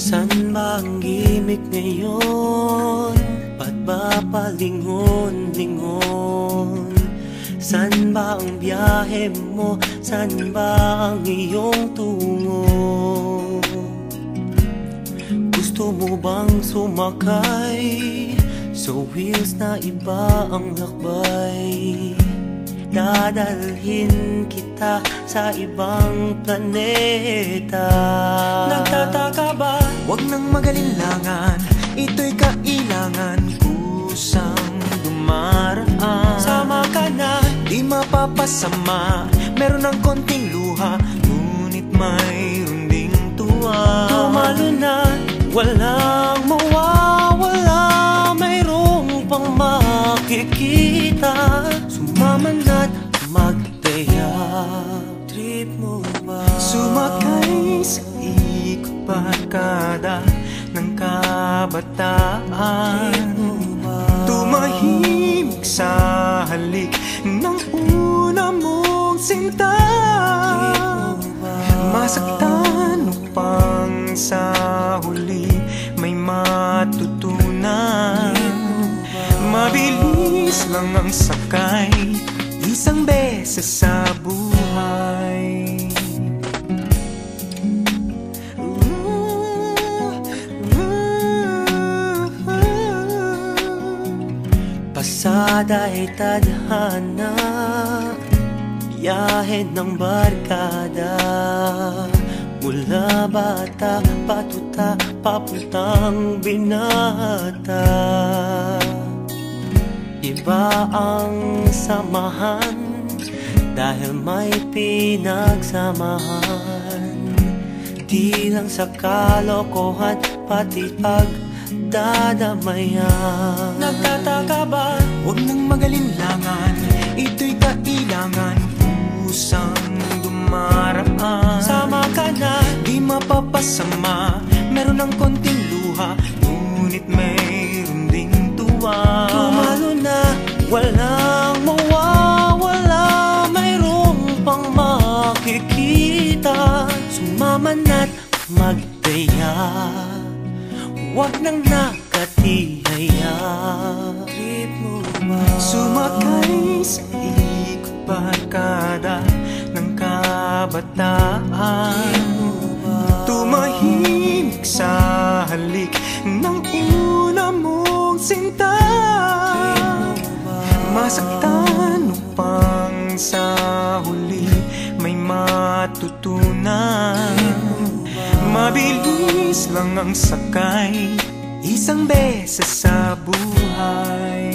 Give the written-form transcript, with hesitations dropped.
San ba ang gimik ngayon? Ba't ba palingon-lingon? San ba ang biyahe mo? San ba ang iyong tungo? Gusto mo bang sumakay sa wheels na iba ang lakbay? Dadalhin kita sa ibang planeta. Nagtataka ba? Huwag nang magalinlangan, ito'y kailangan kusang dumaraan. Sama ka na, di mapapasama, meron ng konting luha, ngunit mayroon ding tuwa. tumalo na, walang mawawala, mayroong pang makikita. Sumama na't magtaya. Trip mo ba? Sumakay sa ikot barkada ng kabataan, tumahimik sa halik ng una mong sinta. Masaktan upang sa huli may matutunan. Mabilis lang ang sakay, isang beses sa buhay. Pasada ay tadhana, biyahe ng barkada. Mula bata, patuta, papuntang binata. Iba ang samahan dahil may pinagsamahan. Di lang sa kalokohan, pati pagdadamayan. Nagtataka ba? Huwag nang magalinlangan, ito'y kailangan kusang dumaraan. Sama ka na, di mapapasama, meron ng konting luha, ngunit mayroon ding tuwa. tumalo na, walang mawawala, mayroong pang makikita. Sumama na't magtaya, huwag nang nakatihaya. Trip mo ba? Sumakay sa ikot barkada ng kabataan, tumahimik sa halik ng una mong sinta. Masaktan upang sa huli may matutunan. Mabilis lang ang sakay, isang beses sa buhay.